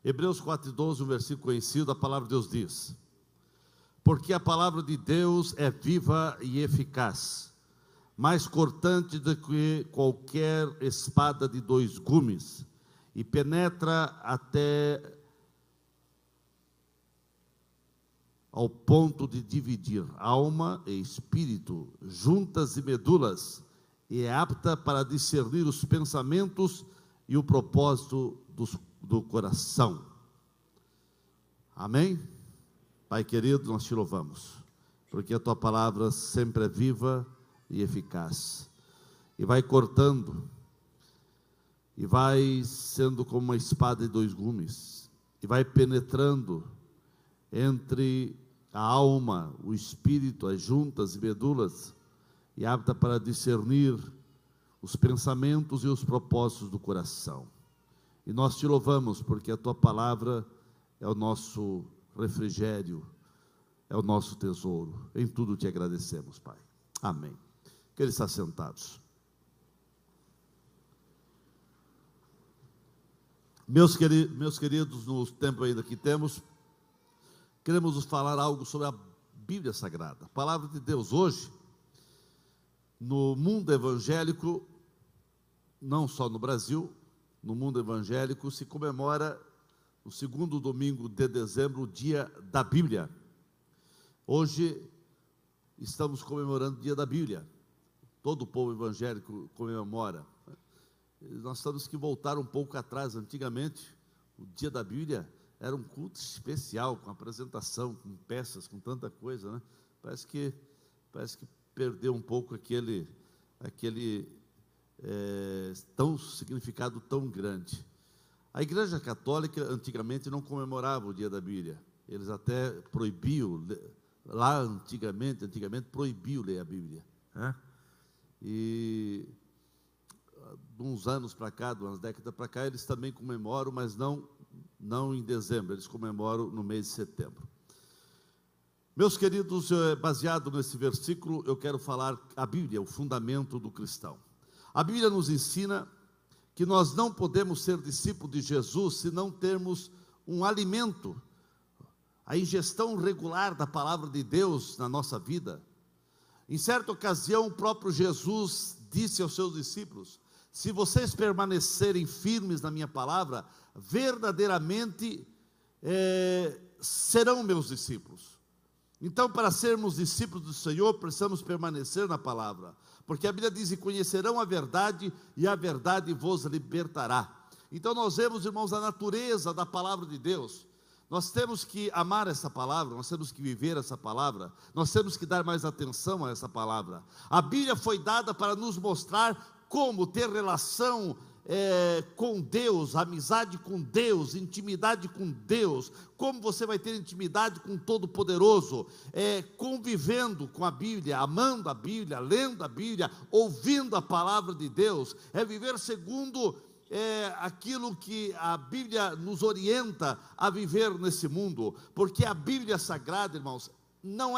Hebreus 4:12, um versículo conhecido, a palavra de Deus diz: porque a palavra de Deus é viva e eficaz, mais cortante do que qualquer espada de dois gumes, e penetra até ao ponto de dividir alma e espírito, juntas e medulas, e é apta para discernir os pensamentos e o propósito do coração. Amém? Pai querido, nós te louvamos, porque a tua palavra sempre é viva e eficaz, e vai cortando, e vai sendo como uma espada de dois gumes, e vai penetrando entre a alma, o espírito, as juntas e medulas, e apta para discernir os pensamentos e os propósitos do coração. E nós te louvamos, porque a tua palavra é o nosso refrigério, é o nosso tesouro. Em tudo te agradecemos, Pai. Amém. Que eles estão sentados. Meus queridos, no tempo ainda que temos, queremos nos falar algo sobre a Bíblia Sagrada. A palavra de Deus hoje, no mundo evangélico, não só no Brasil, no mundo evangélico, se comemora no segundo domingo de dezembro, o dia da Bíblia. Hoje estamos comemorando o dia da Bíblia. Todo o povo evangélico comemora. Nós temos que voltar um pouco atrás. Antigamente, o dia da Bíblia era um culto especial, com apresentação, com peças, com tanta coisa, né? Parece que perdeu um pouco aquele tão significado tão grande. A Igreja Católica antigamente não comemorava o dia da Bíblia. Eles até proibiam, lá antigamente proibiam ler a Bíblia, né? E de uns anos para cá, de umas décadas para cá, eles também comemoram, mas não em dezembro, eles comemoram no mês de setembro. Meus queridos, baseado nesse versículo, eu quero falar a Bíblia, o fundamento do cristão. A Bíblia nos ensina que nós não podemos ser discípulos de Jesus se não termos um alimento, a ingestão regular da palavra de Deus na nossa vida. Em certa ocasião, o próprio Jesus disse aos seus discípulos: se vocês permanecerem firmes na minha palavra, verdadeiramente serão meus discípulos. Então, para sermos discípulos do Senhor, precisamos permanecer na palavra, porque a Bíblia diz: e conhecerão a verdade, e a verdade vos libertará. Então nós vemos, irmãos, a natureza da palavra de Deus. Nós temos que amar essa palavra, nós temos que viver essa palavra, nós temos que dar mais atenção a essa palavra. A Bíblia foi dada para nos mostrar como ter relação com Deus, amizade com Deus, intimidade com Deus. Como você vai ter intimidade com o Todo-Poderoso? Convivendo com a Bíblia, amando a Bíblia, lendo a Bíblia, ouvindo a palavra de Deus. É viver segundo aquilo que a Bíblia nos orienta a viver nesse mundo. Porque a Bíblia Sagrada, irmãos, não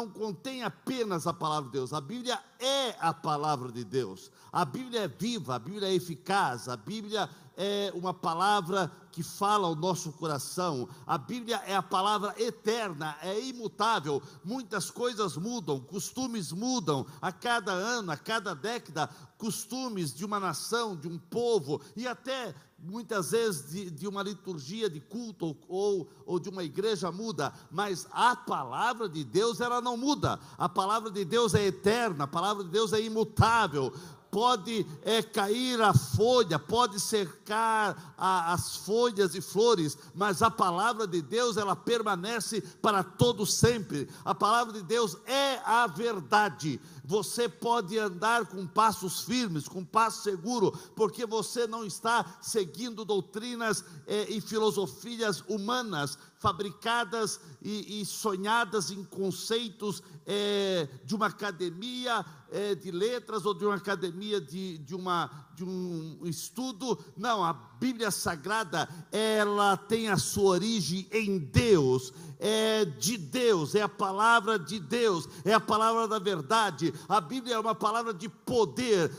contém apenas a palavra de Deus. A Bíblia é a palavra de Deus. A Bíblia é viva, a Bíblia é eficaz, a Bíblia é uma palavra que fala ao nosso coração. A Bíblia é a palavra eterna, é imutável. Muitas coisas mudam, costumes mudam a cada ano, a cada década. Costumes de uma nação, de um povo, e até muitas vezes de uma liturgia de culto ou de uma igreja muda, mas a palavra de Deus, ela não muda. A palavra de Deus é eterna, a palavra de Deus é imutável. Pode cair a folha, pode cercar as folhas e flores, mas a palavra de Deus, ela permanece para todo sempre. A palavra de Deus é a verdade. Você pode andar com passos firmes, com passo seguro, porque você não está seguindo doutrinas e filosofias humanas, fabricadas e sonhadas em conceitos de uma academia de letras, ou de uma academia de uma de um estudo. Não, a Bíblia Sagrada, ela tem a sua origem em Deus, é de Deus, é a palavra de Deus, é a palavra da verdade. A Bíblia é uma palavra de poder,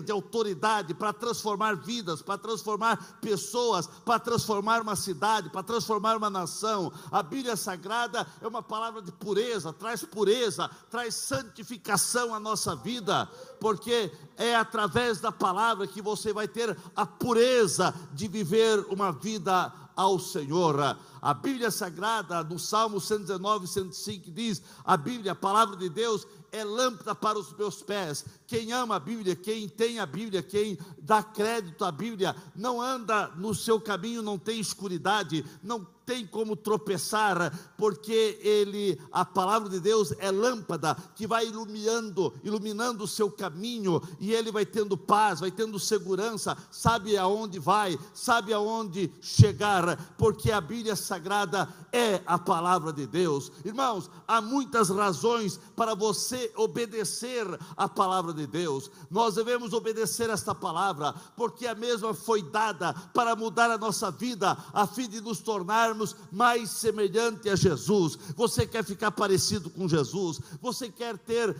de autoridade, para transformar vidas, para transformar pessoas, para transformar uma cidade, para transformar uma nação. A Bíblia Sagrada é uma palavra de pureza, traz santificação à nossa vida, porque é através da palavra que você vai ter a pureza de viver uma vida ao Senhor. A Bíblia Sagrada, no Salmo 119, 105, diz: a Bíblia, a palavra de Deus, é lâmpada para os meus pés. Quem ama a Bíblia, quem tem a Bíblia, quem dá crédito à Bíblia, não anda no seu caminho, não tem escuridade, não tem como tropeçar, porque a palavra de Deus é lâmpada que vai iluminando o seu caminho, e ele vai tendo paz, vai tendo segurança, sabe aonde vai, sabe aonde chegar, porque a Bíblia Sagrada é a palavra de Deus. Irmãos, há muitas razões para você obedecer a palavra de Deus. Nós devemos obedecer esta palavra, porque a mesma foi dada para mudar a nossa vida, a fim de nos tornarmos mais semelhante a Jesus. Você quer ficar parecido com Jesus? Você quer ter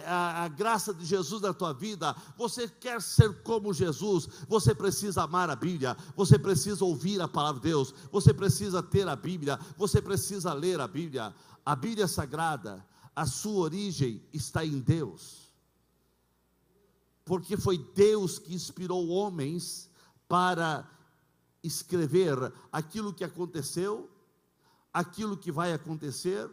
a graça de Jesus na tua vida? Você quer ser como Jesus? Você precisa amar a Bíblia, você precisa ouvir a palavra de Deus, você precisa ter a Bíblia, você precisa ler a Bíblia. A Bíblia Sagrada, a sua origem está em Deus, porque foi Deus que inspirou homens para escrever aquilo que aconteceu, aquilo que vai acontecer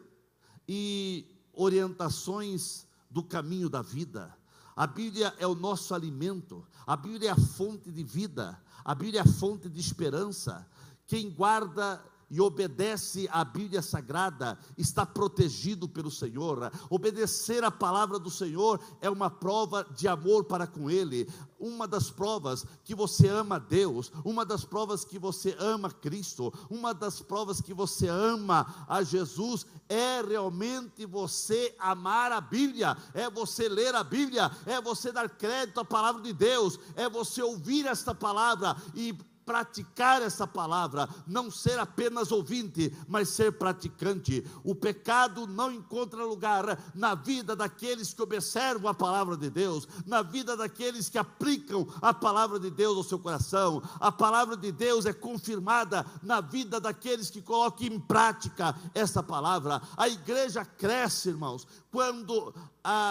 e orientações do caminho da vida. A Bíblia é o nosso alimento, a Bíblia é a fonte de vida, a Bíblia é a fonte de esperança. Quem guarda e obedece à Bíblia Sagrada está protegido pelo Senhor. Obedecer à palavra do Senhor é uma prova de amor para com Ele. Uma das provas que você ama Deus, uma das provas que você ama Cristo, uma das provas que você ama a Jesus, é realmente você amar a Bíblia, é você ler a Bíblia, é você dar crédito à palavra de Deus, é você ouvir esta palavra e praticar essa palavra, não ser apenas ouvinte, mas ser praticante. O pecado não encontra lugar na vida daqueles que observam a palavra de Deus, na vida daqueles que aplicam a palavra de Deus ao seu coração. A palavra de Deus é confirmada na vida daqueles que colocam em prática essa palavra. A igreja cresce, irmãos, quando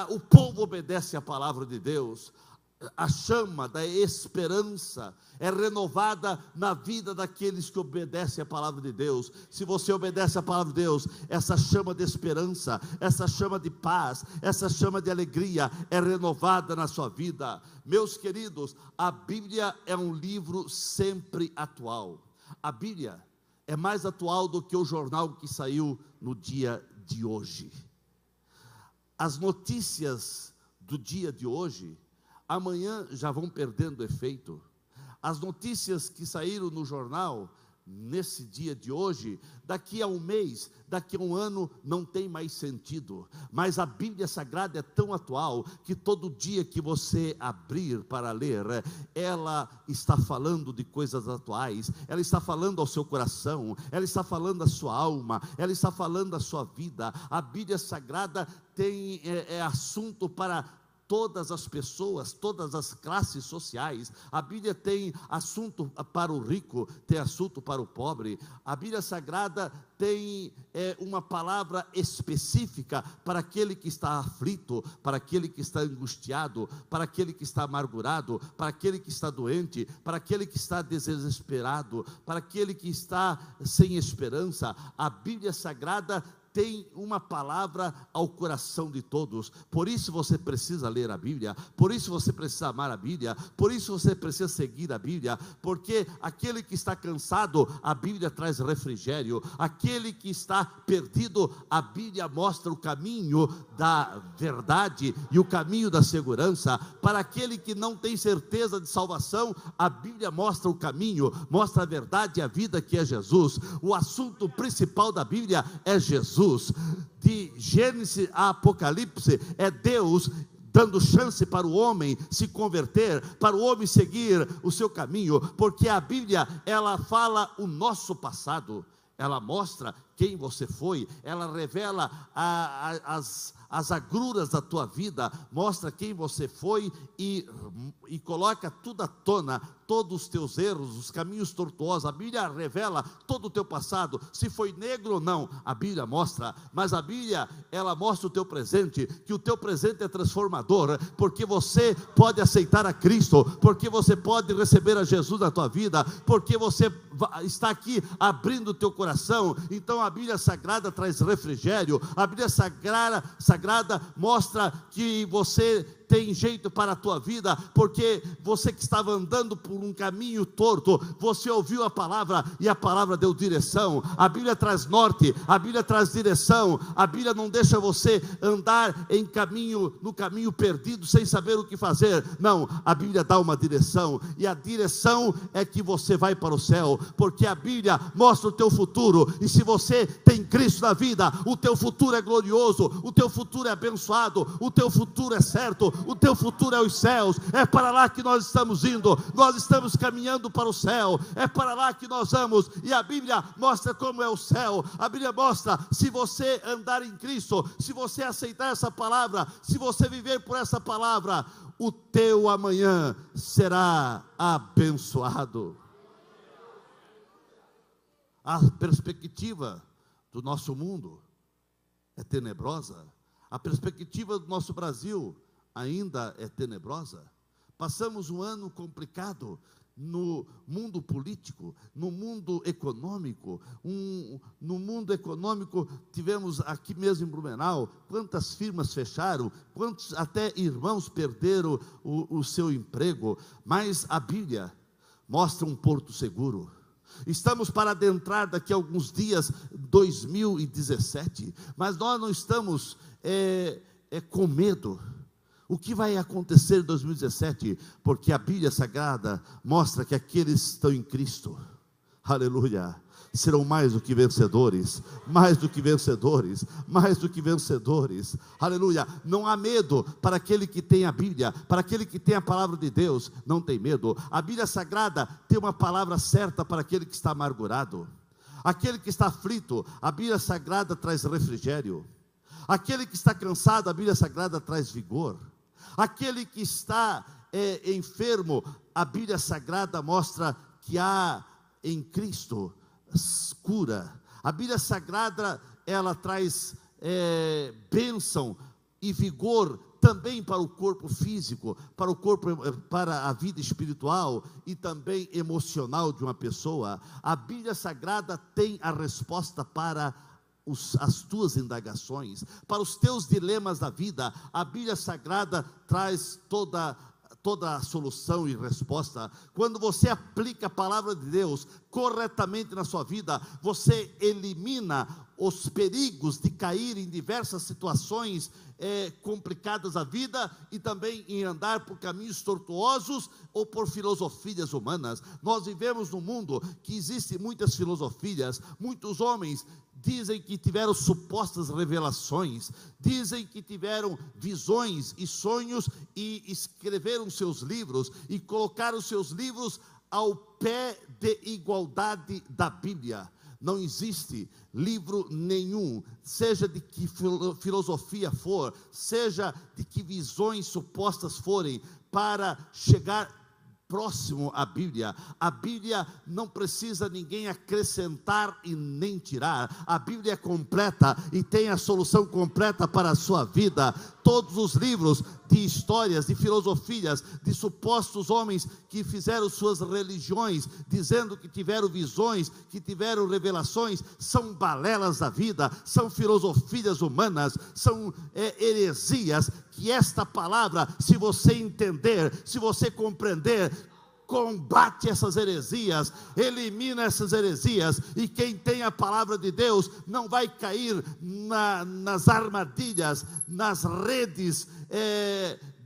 o povo obedece à palavra de Deus. A chama da esperança é renovada na vida daqueles que obedecem à palavra de Deus. Se você obedece à palavra de Deus, essa chama de esperança, essa chama de paz, essa chama de alegria é renovada na sua vida. Meus queridos, a Bíblia é um livro sempre atual. A Bíblia é mais atual do que o jornal que saiu no dia de hoje. As notícias do dia de hoje, amanhã já vão perdendo efeito. As notícias que saíram no jornal nesse dia de hoje, daqui a um mês, daqui a um ano, não tem mais sentido. Mas a Bíblia Sagrada é tão atual que todo dia que você abrir para ler, ela está falando de coisas atuais, ela está falando ao seu coração, ela está falando à sua alma, ela está falando à sua vida. A Bíblia Sagrada tem assunto para todas as pessoas, todas as classes sociais. A Bíblia tem assunto para o rico, tem assunto para o pobre. A Bíblia Sagrada tem uma palavra específica para aquele que está aflito, para aquele que está angustiado, para aquele que está amargurado, para aquele que está doente, para aquele que está desesperado, para aquele que está sem esperança. A Bíblia Sagrada tem uma palavra ao coração de todos. Por isso você precisa ler a Bíblia, por isso você precisa amar a Bíblia, por isso você precisa seguir a Bíblia, porque aquele que está cansado, a Bíblia traz refrigério. Aquele que está perdido, a Bíblia mostra o caminho da verdade e o caminho da segurança. Para aquele que não tem certeza de salvação, a Bíblia mostra o caminho, mostra a verdade e a vida, que é Jesus. O assunto principal da Bíblia é Jesus. De Gênesis a Apocalipse é Deus dando chance para o homem se converter, para o homem seguir o seu caminho, porque a Bíblia, ela fala o nosso passado, ela mostra quem você foi, ela revela as agruras da tua vida, mostra quem você foi e coloca tudo à tona, todos os teus erros, os caminhos tortuosos. A Bíblia revela todo o teu passado, se foi negro ou não, a Bíblia mostra, mas a Bíblia, ela mostra o teu presente, que o teu presente é transformador, porque você pode aceitar a Cristo, porque você pode receber a Jesus na tua vida, porque você está aqui abrindo o teu coração. Então a Bíblia Sagrada traz refrigério, a Bíblia Sagrada mostra que você tem jeito para a tua vida, porque você que estava andando por um caminho torto, você ouviu a palavra, e a palavra deu direção. A Bíblia traz norte, a Bíblia traz direção, a Bíblia não deixa você andar no caminho perdido, sem saber o que fazer. Não, a Bíblia dá uma direção, e a direção é que você vai para o céu, porque a Bíblia mostra o teu futuro, e se você tem Cristo na vida, o teu futuro é glorioso, o teu futuro é abençoado, o teu futuro é certo, o teu futuro é os céus. É para lá que nós estamos indo, nós estamos caminhando para o céu, é para lá que nós vamos, e a Bíblia mostra como é o céu. A Bíblia mostra, se você andar em Cristo, se você aceitar essa palavra, se você viver por essa palavra, o teu amanhã será abençoado. A perspectiva do nosso mundo é tenebrosa, a perspectiva do nosso Brasil ainda é tenebrosa. Passamos um ano complicado no mundo político, no mundo econômico. No mundo econômico, tivemos aqui mesmo em Blumenau, quantas firmas fecharam, quantos até irmãos perderam o seu emprego, mas a Bíblia mostra um porto seguro. Estamos para adentrar daqui a alguns dias 2017, mas nós não estamos com medo. O que vai acontecer em 2017? Porque a Bíblia Sagrada mostra que aqueles que estão em Cristo, aleluia, serão mais do que vencedores, mais do que vencedores, mais do que vencedores, aleluia. Não há medo para aquele que tem a Bíblia, para aquele que tem a palavra de Deus, não tem medo. A Bíblia Sagrada tem uma palavra certa para aquele que está amargurado, aquele que está aflito. A Bíblia Sagrada traz refrigério, aquele que está cansado, a Bíblia Sagrada traz vigor, aquele que está enfermo, a Bíblia Sagrada mostra que há em Cristo cura. A Bíblia Sagrada, ela traz bênção e vigor também para o corpo físico, para a vida espiritual e também emocional de uma pessoa. A Bíblia Sagrada tem a resposta para as tuas indagações, para os teus dilemas da vida. A Bíblia Sagrada traz toda a solução e resposta. Quando você aplica a palavra de Deus corretamente na sua vida, você elimina os perigos de cair em diversas situações complicadas da vida, e também em andar por caminhos tortuosos ou por filosofias humanas. Nós vivemos num mundo que existem muitas filosofias. Muitos homens dizem que tiveram supostas revelações, dizem que tiveram visões e sonhos, e escreveram seus livros e colocaram seus livros ao pé de igualdade da Bíblia. Não existe livro nenhum, seja de que filosofia for, seja de que visões supostas forem, para chegar próximo à Bíblia. A Bíblia não precisa ninguém acrescentar e nem tirar. A Bíblia é completa e tem a solução completa para a sua vida. Todos os livros de histórias, de filosofias, de supostos homens que fizeram suas religiões, dizendo que tiveram visões, que tiveram revelações, são balelas da vida, são filosofias humanas, são heresias, que esta palavra, se você entender, se você compreender, combate essas heresias, elimina essas heresias, e quem tem a palavra de Deus não vai cair nas armadilhas, nas redes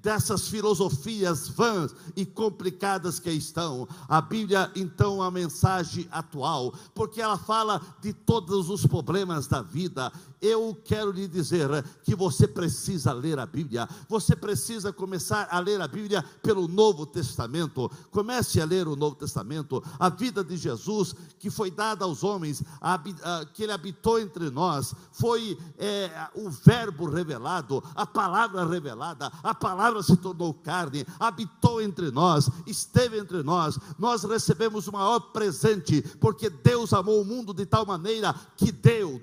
dessas filosofias vãs e complicadas que estão. A Bíblia, então, é uma mensagem atual, porque ela fala de todos os problemas da vida. Eu quero lhe dizer que você precisa ler a Bíblia. Você precisa começar a ler a Bíblia pelo Novo Testamento. Comece a ler o Novo Testamento, a vida de Jesus, que foi dada aos homens, que Ele habitou entre nós, foi o Verbo revelado, a palavra revelada, a palavra se tornou carne, habitou entre nós, esteve entre nós. Nós recebemos o maior presente, porque Deus amou o mundo de tal maneira que deu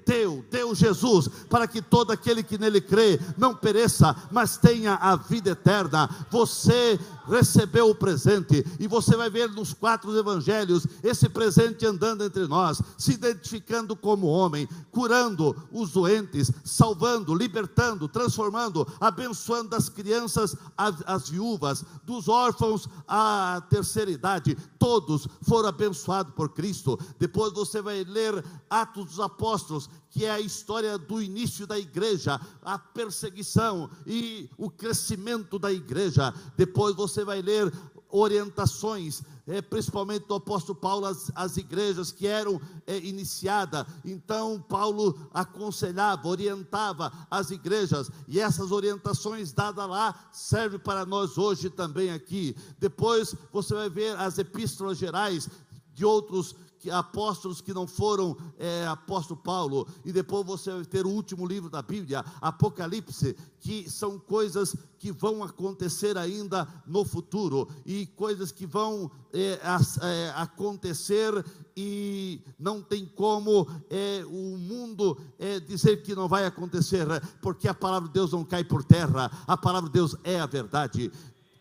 Jesus, para que todo aquele que nele crê não pereça, mas tenha a vida eterna. Você recebeu o presente, e você vai ver nos 4 evangelhos esse presente andando entre nós, se identificando como homem, curando os doentes, salvando, libertando, transformando, abençoando as crianças, as viúvas, dos órfãos à terceira idade. Todos foram abençoados por Cristo. Depois você vai ler Atos dos Apóstolos, que é a história do início da igreja, a perseguição e o crescimento da igreja. Depois você vai ler orientações, principalmente do apóstolo Paulo, às igrejas que eram iniciadas. Então Paulo aconselhava, orientava as igrejas, e essas orientações dadas lá servem para nós hoje também aqui. Depois você vai ver as epístolas gerais de outros apóstolos que não foram apóstolo Paulo, e depois você vai ter o último livro da Bíblia, Apocalipse, que são coisas que vão acontecer ainda no futuro, e coisas que vão acontecer, e não tem como o mundo dizer que não vai acontecer, porque a palavra de Deus não cai por terra, a palavra de Deus é a verdade.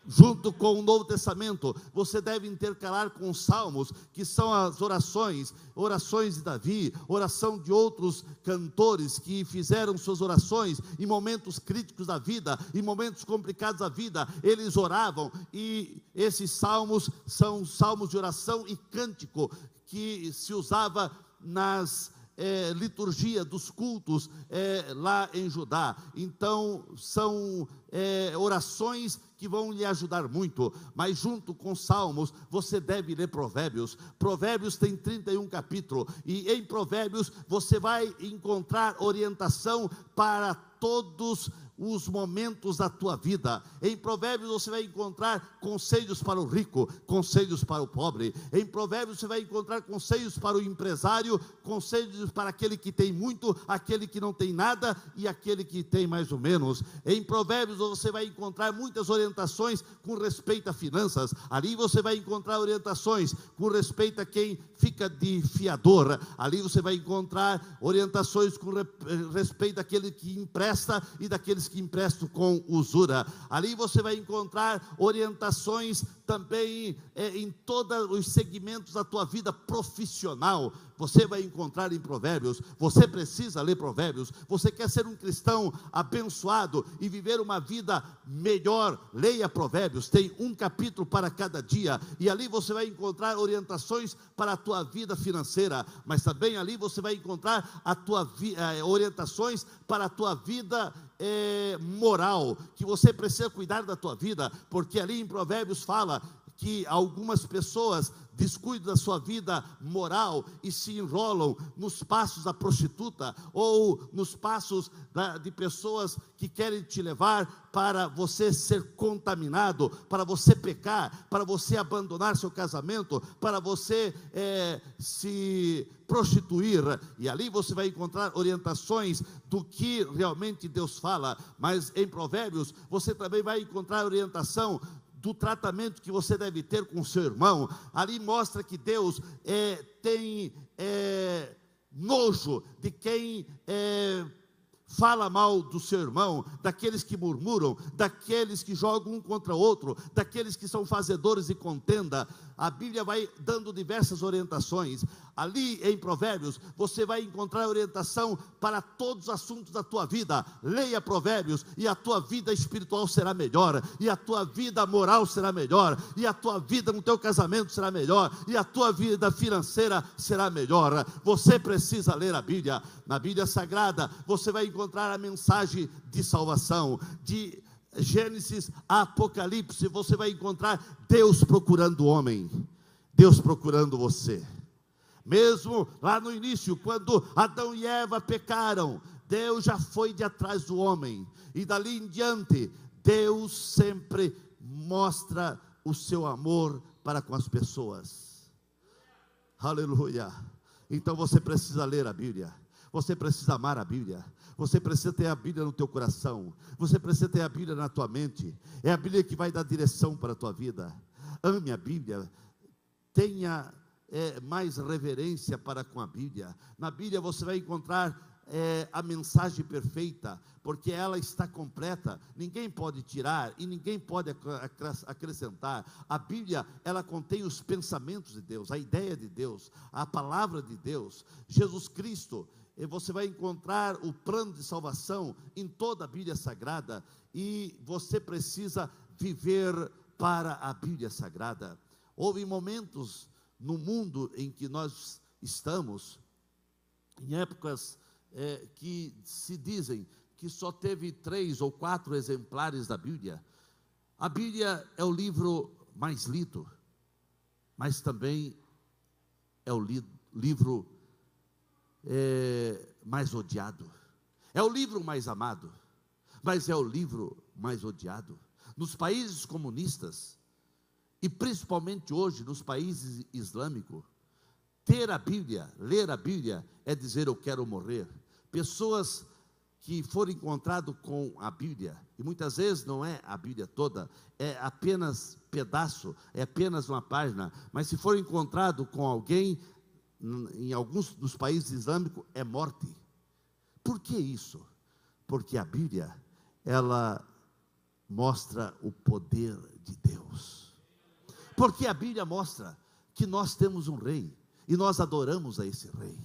Junto com o Novo Testamento, você deve intercalar com os salmos, que são as orações de Davi, oração de outros cantores que fizeram suas orações em momentos críticos da vida, em momentos complicados da vida. Eles oravam, e esses salmos são salmos de oração e cântico, que se usava nas liturgia dos cultos lá em Judá. Então são orações que vão lhe ajudar muito. Mas junto com salmos, você deve ler Provérbios. Provérbios tem 31 capítulos, e em Provérbios você vai encontrar orientação para todos os momentos da tua vida. Em Provérbios você vai encontrar conselhos para o rico, conselhos para o pobre. Em Provérbios você vai encontrar conselhos para o empresário, conselhos para aquele que tem muito, aquele que não tem nada e aquele que tem mais ou menos. Em Provérbios você vai encontrar muitas orientações com respeito a finanças. Ali você vai encontrar orientações com respeito a quem fica de fiador. Ali você vai encontrar orientações com respeito àquele que empresta e daqueles que emprestam com usura. Ali você vai encontrar orientações também em todos os segmentos da tua vida profissional. Você vai encontrar em Provérbios. Você precisa ler Provérbios. Você quer ser um cristão abençoado e viver uma vida melhor, leia Provérbios. Tem um capítulo para cada dia, e ali você vai encontrar orientações para a tua vida financeira, mas também ali você vai encontrar orientações para a tua vida moral, que você precisa cuidar da tua vida, porque ali em Provérbios fala que algumas pessoas descuidam da sua vida moral e se enrolam nos passos da prostituta, ou nos passos de pessoas que querem te levar para você ser contaminado, para você pecar, para você abandonar seu casamento, para você se prostituir. E ali você vai encontrar orientações do que realmente Deus fala. Mas em Provérbios você também vai encontrar orientação do tratamento que você deve ter com o seu irmão. Ali mostra que Deus tem nojo de quem fala mal do seu irmão, daqueles que murmuram, daqueles que jogam um contra o outro, daqueles que são fazedores de contenda. A Bíblia vai dando diversas orientações. Ali em Provérbios você vai encontrar orientação para todos os assuntos da tua vida. Leia Provérbios e a tua vida espiritual será melhor, e a tua vida moral será melhor, e a tua vida no teu casamento será melhor, e a tua vida financeira será melhor. Você precisa ler a Bíblia. Na Bíblia Sagrada você vai encontrar a mensagem de salvação, de Gênesis a Apocalipse, você vai encontrar Deus procurando o homem, Deus procurando você. Mesmo lá no início, quando Adão e Eva pecaram, Deus já foi de atrás do homem, e dali em diante, Deus sempre mostra o seu amor para com as pessoas. Aleluia. Então você precisa ler a Bíblia, você precisa amar a Bíblia, você precisa ter a Bíblia no teu coração, você precisa ter a Bíblia na tua mente. É a Bíblia que vai dar direção para a tua vida. Ame a Bíblia, tenha mais reverência para com a Bíblia. Na Bíblia você vai encontrar a mensagem perfeita, porque ela está completa, ninguém pode tirar e ninguém pode acrescentar. A Bíblia, ela contém os pensamentos de Deus, a ideia de Deus, a palavra de Deus. Jesus Cristo, você vai encontrar o plano de salvação em toda a Bíblia Sagrada, e você precisa viver para a Bíblia Sagrada. Houve momentos no mundo em que nós estamos, em épocas que se dizem que só teve 3 ou 4 exemplares da Bíblia. A Bíblia é o livro mais lido, mas também é o livro mais odiado. É o livro mais amado, mas é o livro mais odiado. Nos países comunistas, e principalmente hoje nos países islâmicos, ter a Bíblia, ler a Bíblia, é dizer eu quero morrer. Pessoas que foram encontradas com a Bíblia, e muitas vezes não é a Bíblia toda, é apenas pedaço, é apenas uma página, mas se for encontrado com alguém, em alguns dos países islâmicos, é morte. Por que isso? Porque a Bíblia, ela mostra o poder de Deus. Porque a Bíblia mostra que nós temos um rei, e nós adoramos a esse rei,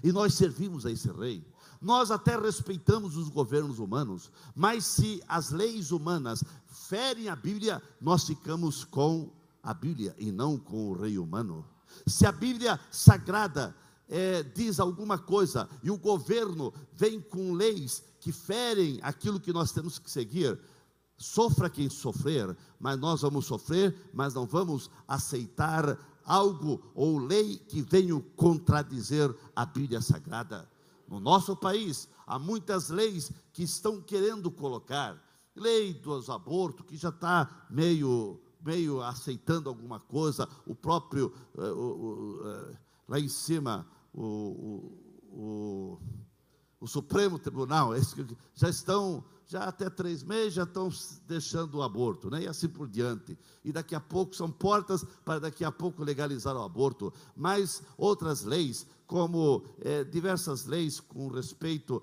e nós servimos a esse rei. Nós até respeitamos os governos humanos, mas se as leis humanas ferem a Bíblia, nós ficamos com a Bíblia e não com o rei humano. Se a Bíblia Sagrada diz alguma coisa, e o governo vem com leis que ferem aquilo que nós temos que seguir, sofra quem sofrer, mas nós vamos sofrer, mas não vamos aceitar algo ou lei que venha contradizer a Bíblia Sagrada. No nosso país, há muitas leis que estão querendo colocar, lei dos abortos, que já está meio aceitando alguma coisa, o próprio, lá em cima, o Supremo Tribunal, já até 3 meses, já estão deixando o aborto, né? E assim por diante, e daqui a pouco são portas para daqui a pouco legalizar o aborto, mas outras leis, como diversas leis com respeito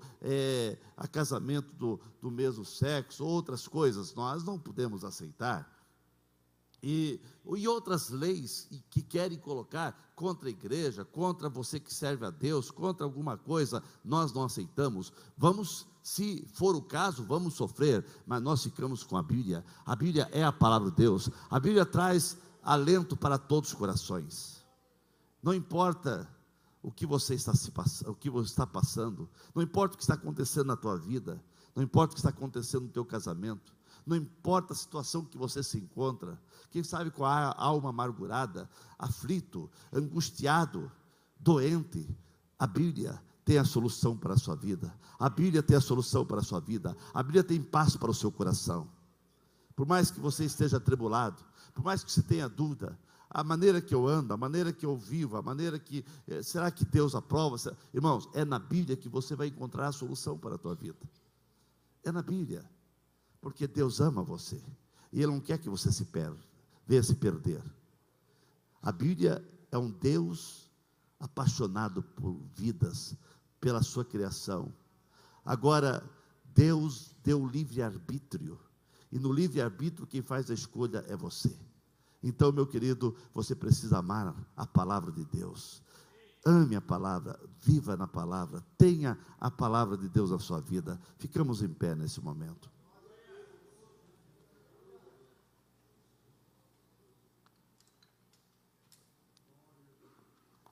a casamento do mesmo sexo, outras coisas, nós não podemos aceitar, e outras leis que querem colocar contra a igreja, contra você que serve a Deus, contra alguma coisa, nós não aceitamos. Vamos, se for o caso, vamos sofrer, mas nós ficamos com a Bíblia. A Bíblia é a palavra de Deus. A Bíblia traz alento para todos os corações. Não importa o que você está passando, não importa o que está acontecendo na tua vida, não importa o que está acontecendo no teu casamento, não importa a situação que você se encontra, quem sabe com a alma amargurada, aflito, angustiado, doente, a Bíblia tem a solução para a sua vida. A Bíblia tem a solução para a sua vida. A Bíblia tem paz para o seu coração. Por mais que você esteja atribulado, por mais que você tenha dúvida, a maneira que eu ando, a maneira que eu vivo, a maneira que, será que Deus aprova? Irmãos, é na Bíblia que você vai encontrar a solução para a tua vida. É na Bíblia, porque Deus ama você, e Ele não quer que você venha se perder. A Bíblia é um Deus apaixonado por vidas, pela sua criação. Agora, Deus deu livre-arbítrio, e no livre-arbítrio quem faz a escolha é você. Então, meu querido, você precisa amar a palavra de Deus. Ame a palavra, viva na palavra, tenha a palavra de Deus na sua vida. Ficamos em pé nesse momento.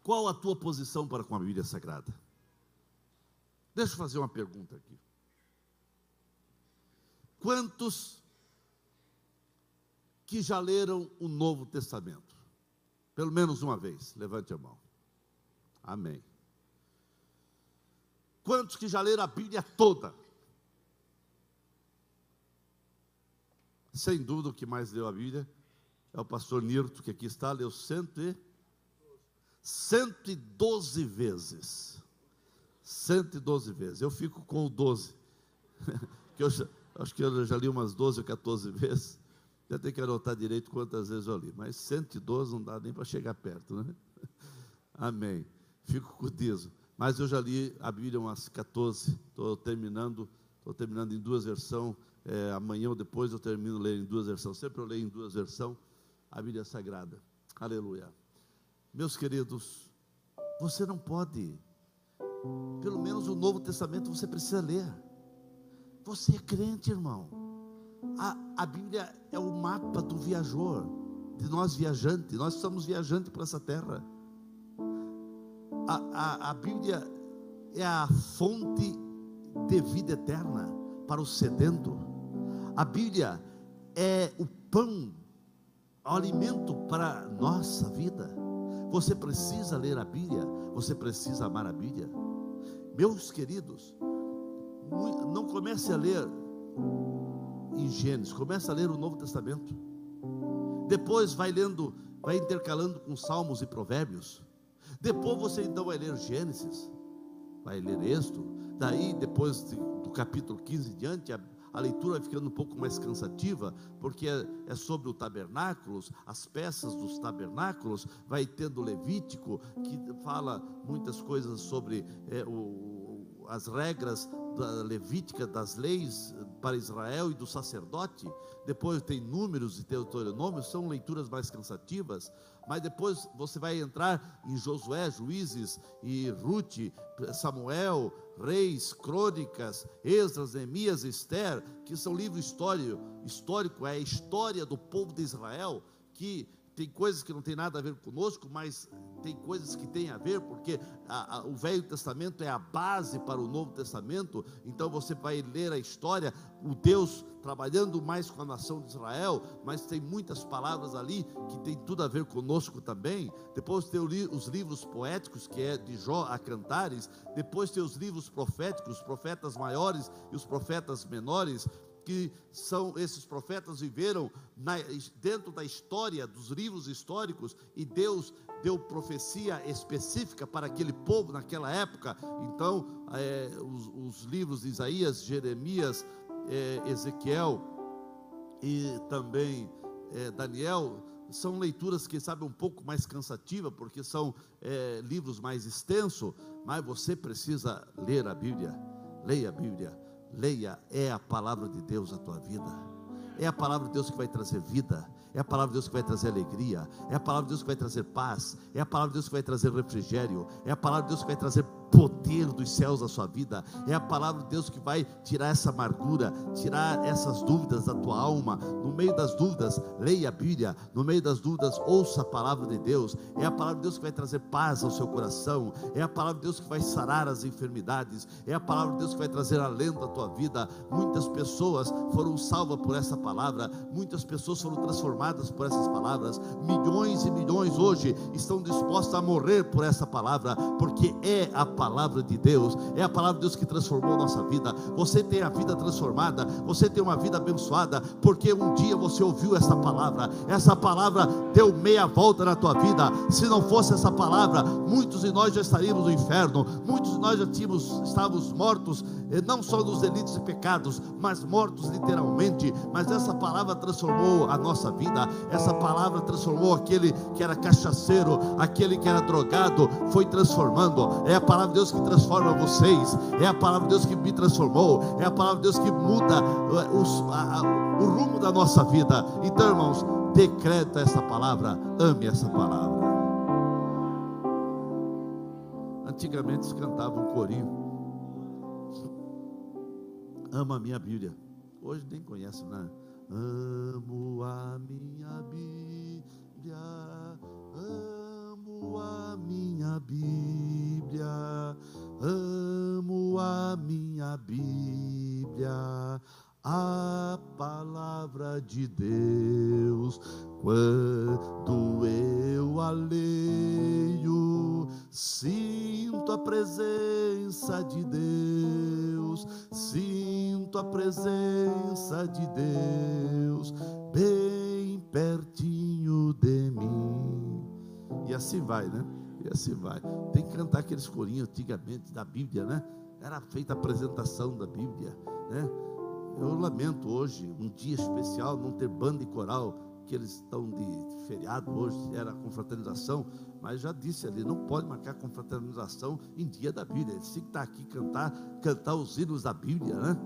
Qual a tua posição para com a Bíblia Sagrada? Deixa eu fazer uma pergunta aqui. Quantos que já leram o Novo Testamento? Pelo menos uma vez, levante a mão. Amém. Quantos que já leram a Bíblia toda? Sem dúvida, o que mais leu a Bíblia é o pastor Nirto, que aqui está, leu 112 vezes. 112 vezes. Eu fico com o 12, que acho que eu já li umas 12 ou 14 vezes. Já tenho que anotar direito quantas vezes eu li, mas 112 não dá nem para chegar perto, né? Amém. Fico com o dízimo. Mas eu já li a Bíblia umas 14, estou terminando em duas versões. Amanhã ou depois eu termino lendo em duas versões. Sempre eu leio em duas versões a Bíblia Sagrada. Aleluia. Meus queridos, você não pode, pelo menos o Novo Testamento você precisa ler. Você é crente, irmão. A Bíblia é o mapa do viajor, de nós viajantes. Nós somos viajantes por essa terra. A Bíblia é a fonte de vida eterna para o sedento. A Bíblia é o pão, o alimento para a nossa vida. Você precisa ler a Bíblia, você precisa amar a Bíblia. Meus queridos, não comece a ler em Gênesis, comece a ler o Novo Testamento. Depois vai lendo, vai intercalando com Salmos e Provérbios. Depois você então vai ler Gênesis, vai ler Êxodo. Daí depois do capítulo 15 em diante, a leitura vai ficando um pouco mais cansativa, porque é sobre o tabernáculos, as peças dos tabernáculos. Vai tendo Levítico, que fala muitas coisas sobre as regras levíticas das leis para Israel e do sacerdote. Depois tem Números e Deuteronômio, são leituras mais cansativas. Mas depois você vai entrar em Josué, Juízes e Rute, Samuel, Reis, Crônicas, Esdras, Neemias, Esther, que são livros histórico, é a história do povo de Israel, que tem coisas que não tem nada a ver conosco, mas tem coisas que tem a ver, porque o Velho Testamento é a base para o Novo Testamento. Então você vai ler a história, o Deus trabalhando mais com a nação de Israel, mas tem muitas palavras ali que tem tudo a ver conosco também. Depois tem os livros poéticos, que é de Jó a Cantares. Depois tem os livros proféticos, os profetas maiores e os profetas menores, que são esses profetas viveram dentro da história, dos livros históricos, e Deus deu profecia específica para aquele povo naquela época. Então os livros de Isaías, Jeremias, Ezequiel e também Daniel são leituras que sabe um pouco mais cansativa, porque são livros mais extensos. Mas você precisa ler a Bíblia. Leia a Bíblia. Leia, é a palavra de Deus a tua vida. É a palavra de Deus que vai trazer vida. É a palavra de Deus que vai trazer alegria. É a palavra de Deus que vai trazer paz. É a palavra de Deus que vai trazer refrigério. É a palavra de Deus que vai trazer poder dos céus à sua vida. É a palavra de Deus que vai tirar essa amargura, tirar essas dúvidas da tua alma. No meio das dúvidas, leia a Bíblia. No meio das dúvidas, ouça a palavra de Deus. É a palavra de Deus que vai trazer paz ao seu coração. É a palavra de Deus que vai sarar as enfermidades. É a palavra de Deus que vai trazer alento à tua vida. Muitas pessoas foram salvas por essa palavra. Muitas pessoas foram transformadas por essas palavras. Milhões e milhões hoje estão dispostos a morrer por essa palavra, porque é a palavra de Deus. É a palavra de Deus que transformou a nossa vida. Você tem a vida transformada, você tem uma vida abençoada, porque um dia você ouviu essa palavra deu meia volta na tua vida. Se não fosse essa palavra, muitos de nós já estaríamos no inferno, muitos de nós já estávamos mortos, não só nos delitos e pecados, mas mortos literalmente. Mas essa palavra transformou a nossa vida. Essa palavra transformou aquele que era cachaceiro, aquele que era drogado, foi transformando. É a palavra de Deus que transforma vocês. É a palavra de Deus que me transformou. É a palavra de Deus que muda o rumo da nossa vida. Então, irmãos, decreta essa palavra, ame essa palavra. Antigamente se cantava um corinho: ama a minha Bíblia. Hoje nem conhece, né? Amo a minha Bíblia, amo a minha Bíblia, amo a minha Bíblia, a palavra de Deus. Sinto a presença de Deus, sinto a presença de Deus, bem pertinho de mim. E assim vai, né? E assim vai. Tem que cantar aqueles corinhos antigamente da Bíblia, né? Era feita a apresentação da Bíblia, né? Eu lamento hoje, um dia especial, não ter banda e coral, que eles estão de feriado hoje, era confraternização, mas já disse ali, não pode marcar confraternização em dia da Bíblia, eles têm que estar aqui, cantar os hinos da Bíblia, né?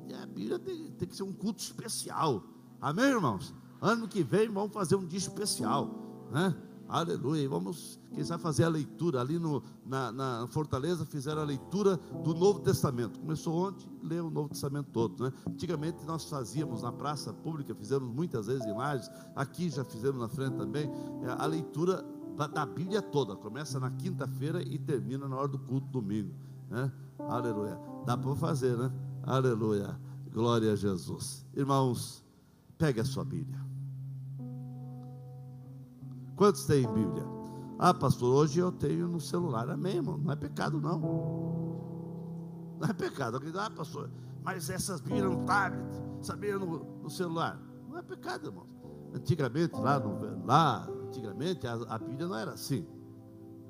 E a Bíblia tem que ser um culto especial, amém, irmãos? Ano que vem vamos fazer um dia especial, né? Aleluia, e vamos, quem sabe, fazer a leitura ali na Fortaleza, fizeram a leitura do Novo Testamento, começou ontem, leu o Novo Testamento todo, né? Antigamente nós fazíamos na praça pública, fizemos muitas vezes em Lages, aqui já fizemos na frente também, a leitura da Bíblia toda, começa na quinta-feira e termina na hora do culto domingo, né? Aleluia, dá para fazer, né? Aleluia, glória a Jesus. Irmãos, pegue a sua Bíblia. Quantos têm Bíblia? Ah, pastor, hoje eu tenho no celular. Amém, irmão, não é pecado não. Não é pecado. Ah, pastor, mas essas Bíblias no tablet, sabia, no celular. Não é pecado, irmão. Antigamente, antigamente a Bíblia não era assim.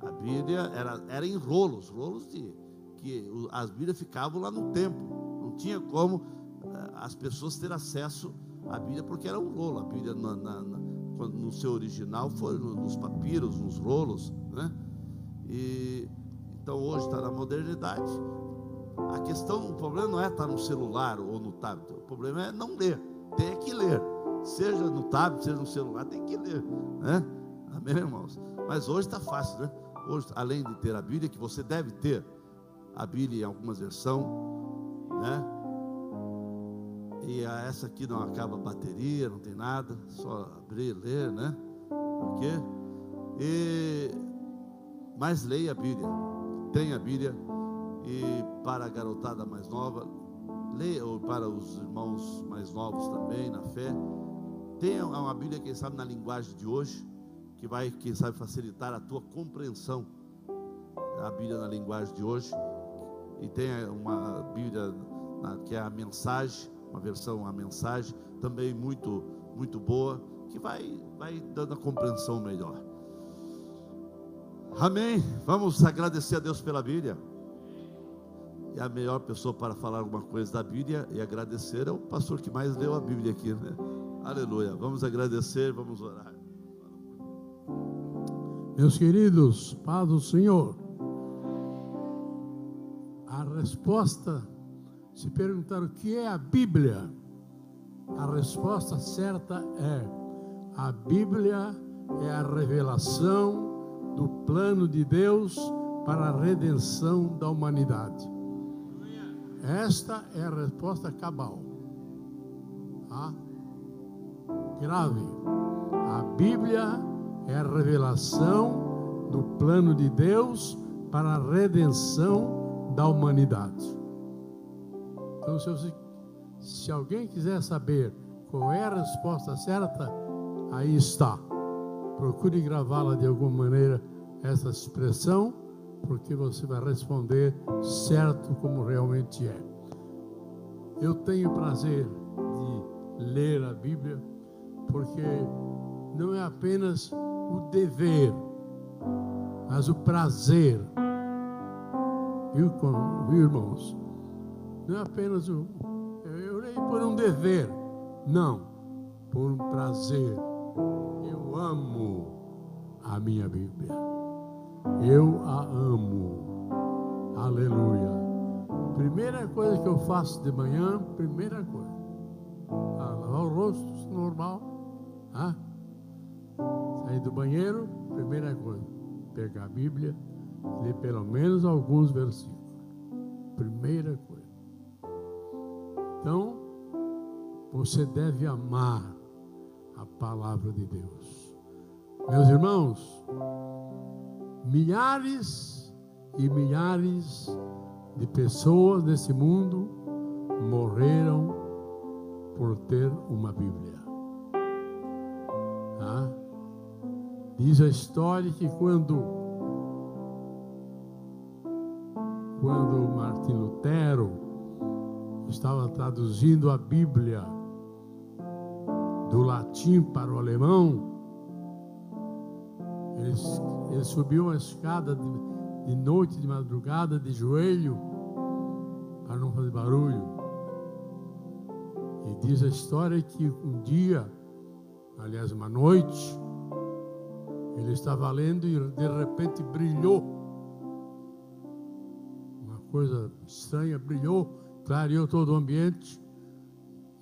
A Bíblia era em rolos que as Bíblias ficavam lá no templo. Não tinha como as pessoas terem acesso à Bíblia, porque era um rolo. A Bíblia no seu original foi nos papiros, nos rolos, né? E então hoje está na modernidade. O problema não é estar no celular ou no tablet, o problema é não ler. Tem que ler, seja no tablet, seja no celular, tem que ler, né? Amém, irmãos? Mas hoje está fácil, né? Hoje, além de ter a Bíblia, que você deve ter a Bíblia em algumas versões, né? E essa aqui não acaba a bateria, não tem nada, só abrir e ler, né? Ok? Mas leia a Bíblia, tenha a Bíblia. E para a garotada mais nova, leia, ou para os irmãos mais novos também, na fé, tenha uma Bíblia, quem sabe, na linguagem de hoje, que vai, quem sabe, facilitar a tua compreensão. A Bíblia na linguagem de hoje. E tenha uma Bíblia que é a mensagem, uma versão, a mensagem, também muito, muito boa, que vai dando a compreensão melhor. Amém? Vamos agradecer a Deus pela Bíblia. E a melhor pessoa para falar alguma coisa da Bíblia e agradecer é o pastor que mais leu a Bíblia aqui, né? Aleluia. Vamos agradecer, vamos orar. Meus queridos, paz do Senhor. A resposta, se perguntar o que é a Bíblia, a resposta certa é: a Bíblia é a revelação do plano de Deus para a redenção da humanidade. Esta é a resposta cabal. Tá? Grave. A Bíblia é a revelação do plano de Deus para a redenção da humanidade. Então, se alguém quiser saber qual é a resposta certa, aí está. Procure gravá-la de alguma maneira, essa expressão, porque você vai responder certo como realmente é. Eu tenho prazer de ler a Bíblia, porque não é apenas o dever, mas o prazer. Viu, irmãos? Não é apenas eu leio por um dever, não, por um prazer. Eu amo a minha Bíblia. Eu a amo. Aleluia. Primeira coisa que eu faço de manhã, primeira coisa, lavar o rosto, normal. Sair do banheiro, primeira coisa, pegar a Bíblia, ler pelo menos alguns versículos. Primeira coisa. Então, você deve amar a palavra de Deus. Meus irmãos, milhares e milhares de pessoas nesse mundo morreram por ter uma Bíblia. Diz a história que quando quando Martim Lutero estava traduzindo a Bíblia do latim para o alemão, ele subiu uma escada de noite, de madrugada, de joelho, para não fazer barulho. E diz a história que um dia, aliás, uma noite, ele estava lendo e de repente brilhou. Uma coisa estranha, brilhou, clareou todo o ambiente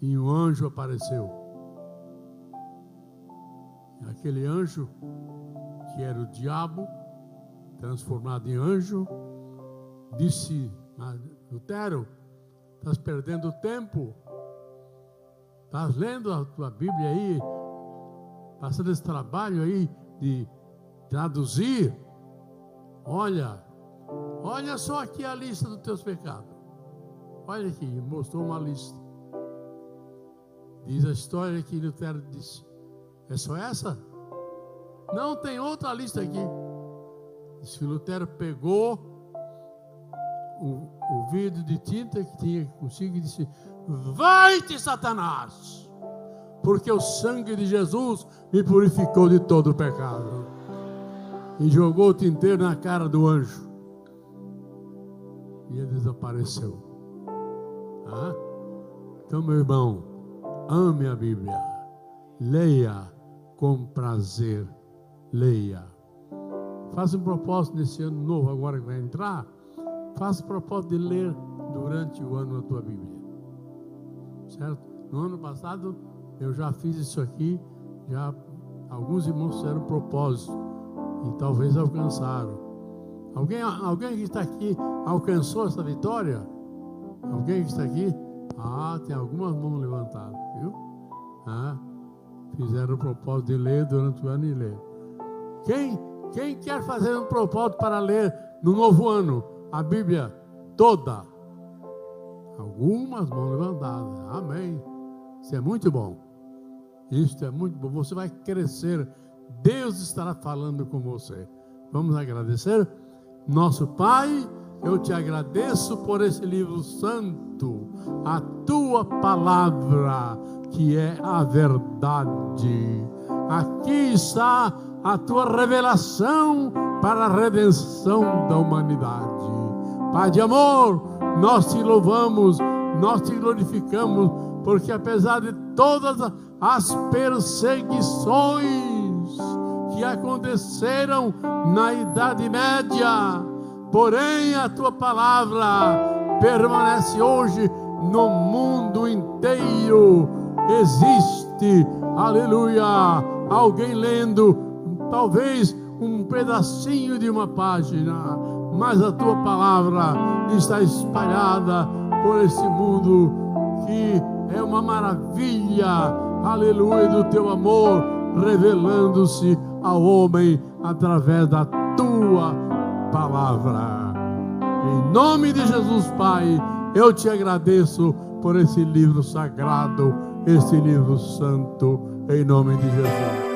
e um anjo apareceu. E aquele anjo, que era o diabo, transformado em anjo, disse: Lutero, estás perdendo tempo, estás lendo a tua Bíblia aí, passando esse trabalho aí de traduzir. Olha só aqui a lista dos teus pecados. Olha aqui, mostrou uma lista. Diz a história que Lutero disse: é só essa? Não, tem outra lista aqui. Diz que Lutero pegou o vidro de tinta que tinha consigo e disse: vai-te, Satanás, porque o sangue de Jesus me purificou de todo o pecado. E jogou o tinteiro na cara do anjo. E ele desapareceu. Então, meu irmão, ame a Bíblia. Leia com prazer. Leia. Faça um propósito nesse ano novo, agora que vai entrar. Faça o propósito de ler durante o ano a tua Bíblia. Certo? No ano passado eu já fiz isso aqui. Já alguns irmãos fizeram propósito e talvez alcançaram. Alguém que está aqui alcançou essa vitória? Alguém que está aqui? Tem algumas mãos levantadas, viu? Fizeram o propósito de ler durante o ano e ler. Quem quer fazer um propósito para ler no novo ano a Bíblia toda? Algumas mãos levantadas. Amém. Isso é muito bom. Isso é muito bom. Você vai crescer. Deus estará falando com você. Vamos agradecer? Nosso Pai, eu te agradeço por esse livro santo, a tua palavra, que é a verdade. Aqui está a tua revelação para a redenção da humanidade. Pai de amor, nós te louvamos, nós te glorificamos, porque apesar de todas as perseguições que aconteceram na Idade Média, porém a tua palavra permanece hoje no mundo inteiro. Existe, aleluia, alguém lendo talvez um pedacinho de uma página, mas a tua palavra está espalhada por esse mundo, que é uma maravilha, aleluia, do teu amor revelando-se ao homem através da tua palavra. Em nome de Jesus, Pai, eu te agradeço por esse livro sagrado, esse livro santo, em nome de Jesus.